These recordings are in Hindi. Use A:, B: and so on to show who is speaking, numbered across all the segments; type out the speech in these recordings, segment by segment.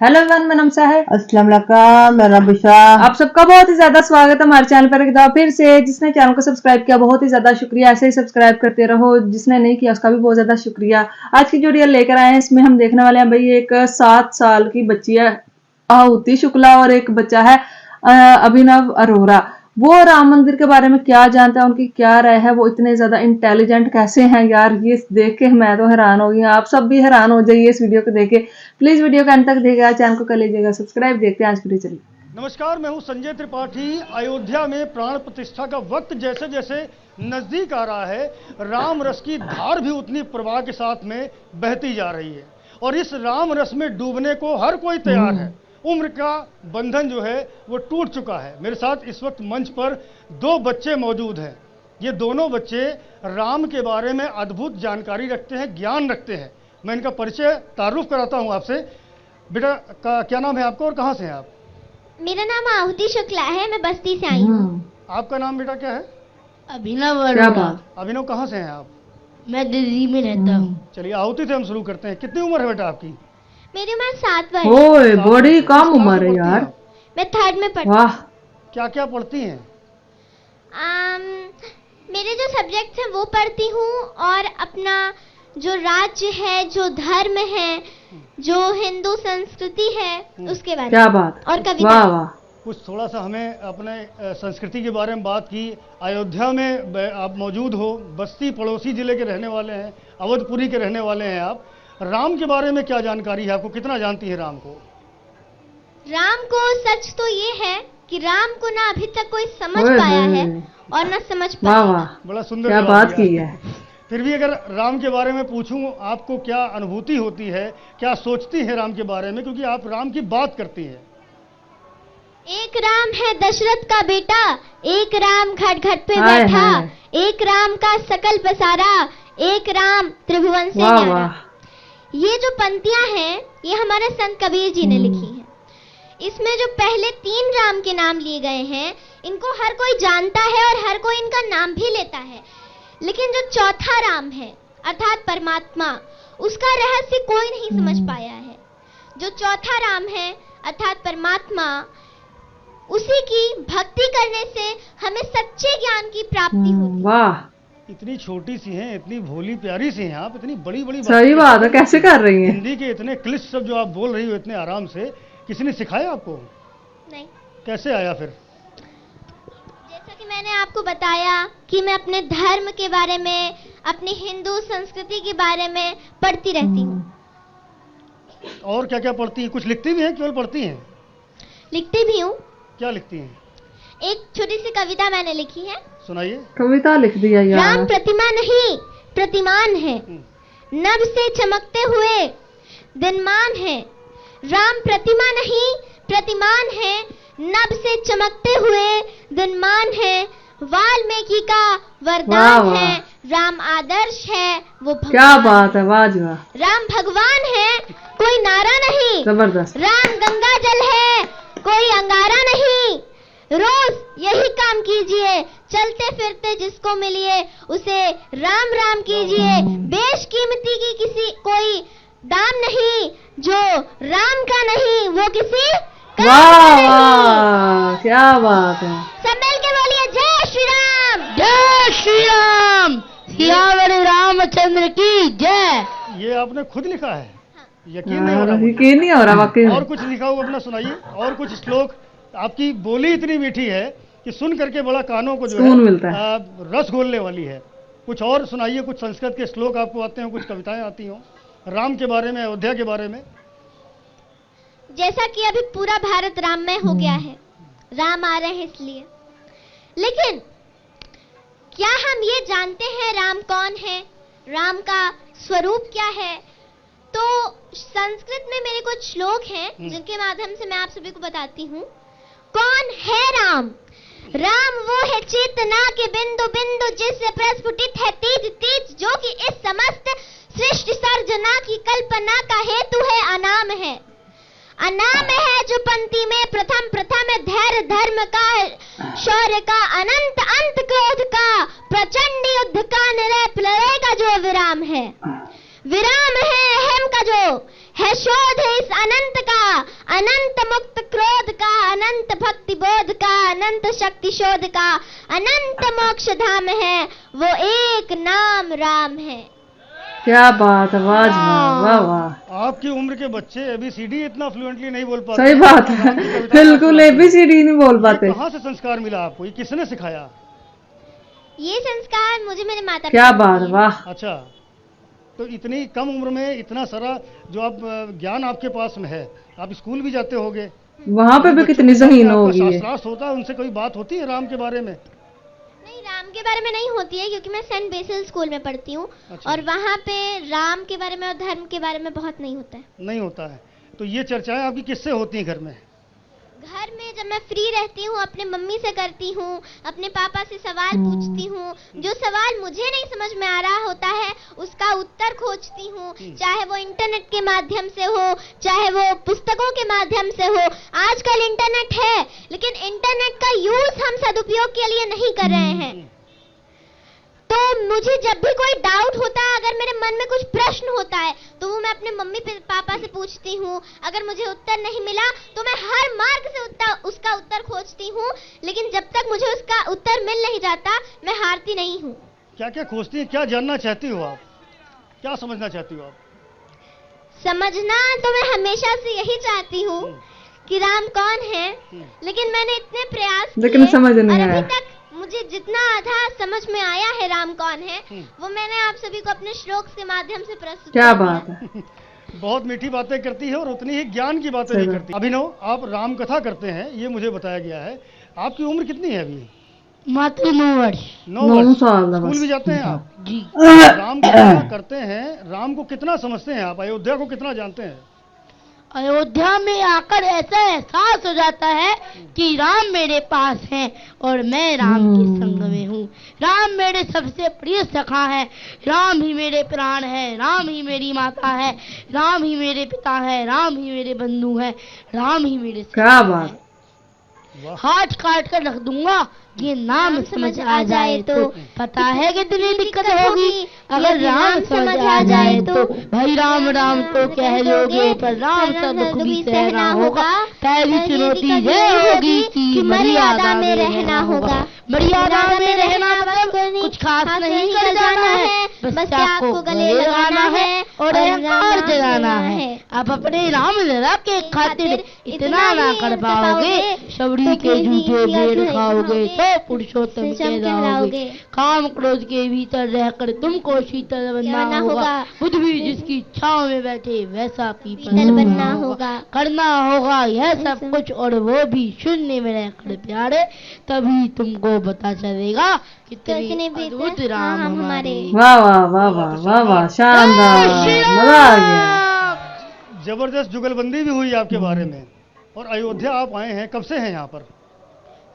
A: हेलो एवरीवन, मेरा नाम है।
B: अस्सलाम वालेकुम, मेरा बुशरा।
A: आप सबका बहुत ही ज्यादा स्वागत है हमारे चैनल पर एक बार फिर से। जिसने चैनल को सब्सक्राइब किया बहुत ही ज्यादा शुक्रिया, ऐसे ही सब्सक्राइब करते रहो। जिसने नहीं किया उसका भी बहुत ज्यादा शुक्रिया। आज की जो वीडियो लेकर आए हैं इसमें हम देखने वाले हैं भाई, एक 7 साल की बच्ची है आहुति शुक्ला और एक बच्चा है अभिनव अरोरा। वो राम मंदिर के बारे में क्या जानता है, उनकी क्या राय है, वो इतने ज्यादा इंटेलिजेंट कैसे हैं यार, ये देख के मैं तो हैरान हो गई। आप सब भी हैरान हो जाइए इस वीडियो को देख के। प्लीज वीडियो को अंत तक देखिएगा, चैनल को कर लीजिएगा सब्सक्राइब। देखते हैं आज वीडियो, चलिए।
C: नमस्कार, मैं हूं संजय त्रिपाठी। अयोध्या में प्राण प्रतिष्ठा का वक्त जैसे जैसे नजदीक आ रहा है, राम रस की धार भी उतनी प्रवाह के साथ में बहती जा रही है और इस राम रस में डूबने को हर कोई तैयार है। उम्र का बंधन जो है वो टूट चुका है। मेरे साथ इस वक्त मंच पर 2 बच्चे मौजूद हैं। ये दोनों बच्चे राम के बारे में अद्भुत जानकारी रखते हैं, ज्ञान रखते हैं। मैं इनका परिचय तारुफ कराता हूं आपसे। बेटा का क्या नाम है आपका और कहां से हैं आप?
D: मेरा नाम आहुति शुक्ला है, मैं बस्ती से आई हूँ।
C: आपका नाम बेटा क्या है?
B: अभिनव
A: क्या
B: अरोरा।
A: बात।
C: अभिनव, कहाँ से हैं आप?
B: मैं दिल्ली में रहता हूँ।
C: चलिए आहुति से हम शुरू करते हैं। कितनी उम्र है बेटा आपकी?
D: मेरी उम्र 7 वर्ष।
A: ओए बड़ी
C: किस
A: कम
C: क्लास
A: उम्र
C: में
A: है
C: पढ़ती हैं
A: यार।
C: आप?
D: मैं 3rd में पढ़ती
A: वाह।
C: क्या क्या पढ़ती हैं?
D: मेरे जो सब्जेक्ट्स हैं वो पढ़ती हूँ और अपना जो राज्य है, जो धर्म है, जो हिंदू संस्कृति है उसके बारे
A: क्या
D: में
A: बात।
D: और कविता।
A: वाह वाह।
C: कुछ थोड़ा सा हमें अपने संस्कृति के बारे में बात की। अयोध्या में आप मौजूद हो, बस्ती पड़ोसी जिले के रहने वाले हैं, अवधपुरी के रहने वाले हैं आप। राम के बारे में क्या जानकारी है आपको? कितना जानती है राम को?
D: राम को सच तो ये है कि राम को ना अभी तक कोई समझ
A: ओए
D: पाया
A: होए।
D: है और ना समझ
A: वाह
D: पाया।
A: वाह,
C: बड़ा सुंदर
A: क्या
C: जवाब
A: बात
C: दिया।
A: की है।
C: फिर भी अगर राम के बारे में पूछूं, आपको क्या अनुभूति होती है, क्या सोचती है राम के बारे में, क्योंकि आप राम की बात करती हैं।
D: एक राम है दशरथ का बेटा, एक राम घट घट पे
A: हाय
D: बैठा,
A: हाय।
D: एक राम का सकल पसारा, एक राम त्रिभुवन से
A: वाह
D: न्यारा।
A: वाह।
D: ये जो पंक्तियां हैं ये हमारे संत कबीर जी ने लिखी हैं। इसमें जो पहले 3 राम के नाम लिए गए हैं इनको हर कोई जानता है और हर कोई इनका नाम भी लेता है, लेकिन जो चौथा राम है अर्थात परमात्मा, उसका रहस्य कोई नहीं समझ पाया है। जो चौथा राम है अर्थात परमात्मा, उसी की भक्ति करने से हमें सच्चे ज्ञान की प्राप्ति होती है।
A: वाह,
C: इतनी छोटी सी हैं, इतनी भोली प्यारी सी हैं आप, इतनी बड़ी बड़ी
A: सही बात है। कैसे कर रही हैं?
C: हिंदी के इतने क्लिष्ट शब्द जो आप बोल रही हो इतने आराम से, किसी ने सिखाया आपको?
D: नहीं,
C: कैसे आया फिर?
D: जैसा कि मैंने आपको बताया कि मैं अपने धर्म के बारे में, अपनी हिंदू संस्कृति के बारे में पढ़ती रहती हूँ।
C: और क्या क्या पढ़ती हैं? कुछ लिखती भी हैं, केवल पढ़ती हैं?
D: लिखती भी हूँ।
C: क्या लिखती हैं?
D: एक छोटी सी कविता मैंने लिखी है।
C: सुनाइए।
A: कविता लिख दिया
D: राम
A: यार।
D: प्रतिमा नहीं प्रतिमान है, नभ से चमकते हुए दिनमान है। राम प्रतिमा नहीं प्रतिमान है, नभ से चमकते हुए दिनमान है। वाल्मीकि का
A: वाह,
D: वरदान
A: वाह।
D: है, राम आदर्श है वो भगवान।
A: क्या बात है, वाह जी वाह,
D: राम भगवान है कोई नारा नहीं,
A: जबरदस्त।
D: राम गंगा जल है कोई अंगारा नहीं। रोज यही काम कीजिए, चलते फिरते जिसको मिलिए उसे राम राम कीजिए। बेशकीमती की किसी कोई दाम नहीं, जो राम का नहीं वो किसी काम
A: वाह
D: का नहीं।
A: वाह, क्या बात है।
D: सब मिल के बोलिए जय श्री राम।
B: जय श्री राम, सियावर रामचंद्र की जय।
C: ये आपने खुद लिखा है? यकीन नहीं हो रहा
A: यार,
C: मुझे।
A: यकीन नहीं हो रहा वाकई में।
C: और कुछ लिखा हुआ अपना सुनाइए। और कुछ श्लोक। आपकी बोली इतनी मीठी है कि सुन करके बड़ा कानों को जो
A: सुकून मिलता है।
C: रस घोलने वाली है। कुछ और सुनाइए, कुछ संस्कृत के श्लोक आपको आते हो, कुछ कविताएं आती हो राम के बारे में, अयोध्या के बारे में।
D: जैसा कि अभी पूरा भारत राममय हो गया है, राम आ रहे हैं इसलिए, लेकिन क्या हम ये जानते हैं राम कौन है, राम का स्वरूप क्या है? तो संस्कृत में मेरे कुछ श्लोक हैं जिनके माध्यम से मैं आप सभी को बताती हूँ। कौन है राम? राम वो है चेतना के बिंदु बिंदु, जिससे प्रस्फुटित है तेज तेज, जो कि इस समस्त सृष्टि सर्जना की कल्पना का हेतु है, अनाम है। अनाम है जो पंक्ति में प्रथम प्रथम धैर्य धर्म का, शौर्य का, अनंत अंत क्रोध का, प्रचंड युद्ध का, निरय प्रलय का जो विराम है। विराम है अहम का जो है शोध है इस अनंत का, अनंत मोक्ष धाम है, वो एक नाम राम है।
A: क्या बात है, वाह जी वाह, वाह वाह।
C: आपकी उम्र के बच्चे ABCD इतना फ्लुएंटली नहीं बोल पाते।
A: सही बात है, बिल्कुल ABCD नहीं बोल पाते।
C: कहाँ से संस्कार मिला आपको, ये किसने सिखाया?
D: ये संस्कार मुझे मेरे माता
A: क्या
D: पिता
A: बात
D: ने
A: है,
D: दिए।
A: वाह।
C: अच्छा, तो इतनी कम उम्र में इतना सारा जो आप ज्ञान आपके पास में है, आप स्कूल भी जाते होगे,
A: वहां पे भी
C: बच्चों
A: कितनी
C: के साथ में
A: जहीन
C: आपका
A: होगी ये।
C: शास्त्रार्थ होता है, उनसे कोई बात होती है राम के बारे में?
D: नहीं, राम के बारे में नहीं होती है, क्योंकि मैं सेंट बेसिल स्कूल में पढ़ती हूँ।
C: अच्छा।
D: और वहाँ पे राम के बारे में और धर्म के बारे में बहुत नहीं होता है।
C: नहीं होता है। तो ये चर्चाएं आपकी किससे होती हैं घर में?
D: घर में जब मैं फ्री रहती हूँ अपने मम्मी से करती हूँ, अपने पापा से सवाल पूछती हूँ। जो सवाल मुझे नहीं समझ में आ रहा होता है उसका उत्तर खोजती हूँ, चाहे वो इंटरनेट के माध्यम से हो, चाहे वो पुस्तकों के माध्यम से हो। आजकल इंटरनेट है, लेकिन इंटरनेट का यूज हम सदुपयोग के लिए नहीं कर रहे हैं। तो मुझे जब भी कोई डाउट होता है, अगर मेरे मन में कुछ प्रश्न होता है, तो वो मैं अपने मम्मी पापा से पूछती हूँ। अगर मुझे उत्तर नहीं मिला तो मैं हर मार्ग से उसका उत्तर खोजती हूँ, लेकिन जब तक मुझे उसका उत्तर मिल नहीं जाता मैं हारती नहीं हूँ।
C: क्या क्या खोजती हैं, क्या जानना चाहती हो आप, क्या समझना चाहती हो आप?
D: समझना तो मैं हमेशा से यही चाहती हूँ कि राम कौन है, लेकिन मैंने इतने प्रयास
A: लेकिन
D: किए
A: समझ नहीं
D: और
A: आया।
D: अभी तक मुझे जितना आधा समझ में आया है राम कौन है, वो मैंने आप सभी को अपने श्लोक के माध्यम से प्रस्तुत
A: क्या
D: कर दिया।
A: बात है।
C: बहुत मीठी बातें करती है और उतनी ही ज्ञान की बातें भी करती है। अभिनव, आप राम कथा करते हैं, ये मुझे बताया गया है। आपकी उम्र कितनी है अभी?
B: मात्र 9 वर्ष।
C: 9
A: 9
C: वर्ष।
A: साल का
C: स्कूल
A: बस।
C: भी जाते हैं आप?
B: जी।
C: राम कथा करते हैं, राम को कितना समझते हैं आप, अयोध्या को कितना जानते हैं?
B: अयोध्या में आकर ऐसा एहसास हो जाता है कि राम मेरे पास हैं और मैं राम के संग में हूँ। राम मेरे सबसे प्रिय सखा है, राम ही मेरे प्राण है, राम ही मेरी माता है, राम ही मेरे पिता है, राम ही मेरे बंधु है, राम ही मेरे
A: क्या बात।
B: हाथ काट कर रख दूंगा ये नाम समझ आ जाए तो। पता है कितनी दिक्कत होगी अगर राम समझ आ जाए तो। भाई राम राम तो कह लोगे पर राम का दुख भी सहना होगा। पहली चुनौती ये होगी कि मर्यादा में रहना होगा। मर्यादा में रहना मतलब कुछ खास नहीं कर जाना है, बस आपको गले लगाना है और अहंकार जगाना है। आप अपने राम लला के खातिर इतना ना कर पाओगे, शबरी के जूठे भेड़ खाओगे तो पुरुषोत्तम कहलाओगे। काम क्रोध के भीतर रहकर तुमको शीतल बनना होगा। बुद्ध भी जिसकी छांव में बैठे वैसा पीपल बनना होगा। करना होगा यह सब कुछ और वो भी शून्य में रहकर प्यारे, तभी तुमको पता चलेगा कितने अद्भुत राम हमारे।
A: वाह वाह वाह वाह वाह वाह, शानदार, मजा आ गया।
C: जबरदस्त जुगलबंदी भी हुई आपके बारे में। और अयोध्या आप आए हैं, कब से हैं यहाँ पर?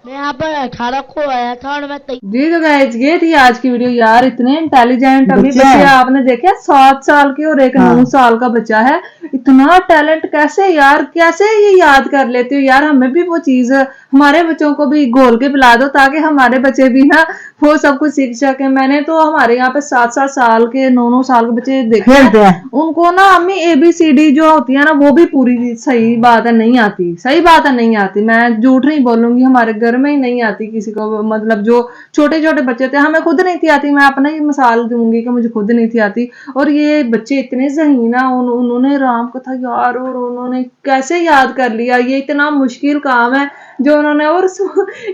B: मैं यहाँ पर 18 को आया था और मैं
A: जी तो गाइस ये थी आज की वीडियो। यार इतने इंटेलिजेंट अभी बच्चे आपने देखे, 7 साल के और एक 9 साल का बच्चा है। इतना टैलेंट कैसे यार, कैसे ये याद कर लेते हो यार। हमें भी वो चीज हमारे बच्चों को भी घोल के पिला दो ताकि हमारे बच्चे भी ना वो सब कुछ सीख सके। मैंने तो हमारे यहाँ पे 7-7 साल के 9-9 साल के बच्चे देखे हैं, उनको ना अम्मी ABCD जो होती है ना वो भी पूरी सही बात है नहीं आती। सही बात है नहीं आती, मैं झूठ नहीं बोलूंगी, हमारे घर में ही नहीं आती किसी को। मतलब जो छोटे छोटे बच्चे थे, हमें खुद नहीं थी आती। मैं अपना ही मिसाल दूंगी कि मुझे खुद नहीं थी आती। और ये बच्चे इतने ज़हीना, उन्होंने राम कथा यार और उन्होंने कैसे याद कर लिया। ये इतना मुश्किल काम है जो उन्होंने। और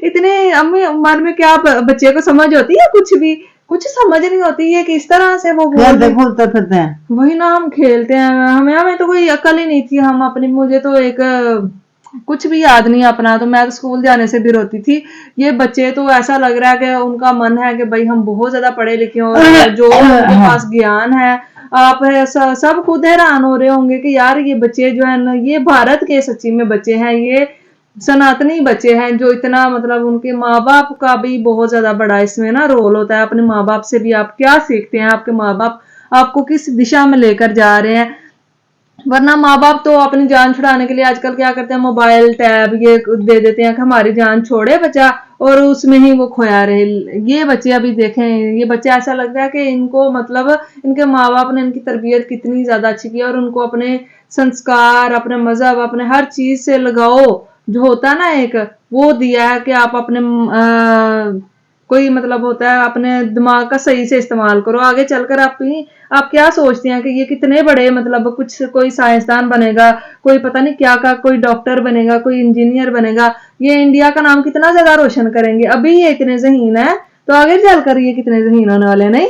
A: इतने अम्मी उम्र में क्या बच्चे को समझ होती है, कुछ समझ नहीं होती है किस तरह से वो बोलते फिरते हैं। वही ना, हम खेलते हैं, हमें तो कोई अकल ही नहीं थी। हम अपनी, मुझे तो एक कुछ भी याद नहीं अपना, तो मैं तो स्कूल जाने से भी रोती थी। ये बच्चे तो ऐसा लग रहा है कि उनका मन है कि भाई हम बहुत ज्यादा पढ़े लिखे और जो उनके पास ज्ञान है। आप सब खुद हैरान हो रहे होंगे कि यार ये बच्चे जो है ना, ये भारत के सच्ची में बच्चे हैं, ये सनातनी बच्चे हैं जो इतना, मतलब उनके माँ बाप का भी बहुत ज्यादा बड़ा इसमें ना रोल होता है। अपने माँ बाप से भी आप क्या सीखते हैं, आपके माँ बाप आपको किस दिशा में लेकर जा रहे हैं। वरना माँ बाप तो अपनी जान छुड़ाने के लिए आजकल क्या करते हैं, मोबाइल टैब ये दे देते हैं कि हमारी जान छोड़े बच्चा, और उसमें ही वो खोया रहे। ये बच्चे अभी देखें, ये बच्चे ऐसा लग रहा है कि इनको, मतलब इनके माँ बाप ने इनकी तरबियत कितनी ज्यादा अच्छी की और उनको अपने संस्कार, अपने मजहब, अपने हर चीज से लगाओ जो होता है ना एक, वो दिया है कि आप अपने कोई मतलब होता है अपने दिमाग का सही से इस्तेमाल करो। आगे चलकर आप क्या सोचते हैं कि ये कितने बड़े मतलब कुछ कोई साइंसदान बनेगा, कोई पता नहीं क्या का, कोई डॉक्टर बनेगा, कोई इंजीनियर बनेगा, ये इंडिया का नाम कितना ज्यादा रोशन करेंगे। अभी ये इतने ज़हीन है तो आगे चलकर ये कितने ज़हीन होने वाले, नहीं?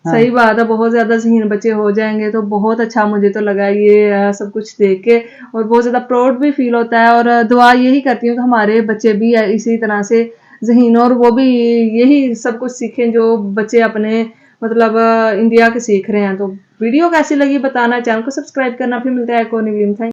E: हाँ।
A: सही बात है, बहुत ज्यादा ज़हीन बच्चे हो जाएंगे तो बहुत अच्छा मुझे तो लगा ये सब कुछ देख के, और बहुत ज्यादा प्राउड भी फील होता है। और दुआ यही करती हूँ कि हमारे बच्चे भी इसी तरह से ज़हीन, और वो भी यही सब कुछ सीखें जो बच्चे अपने मतलब इंडिया के सीख रहे हैं। तो वीडियो कैसी लगी बताना, चैनल को सब्सक्राइब करना। फिर मिलता है एक और नई वीडियो में। थैंक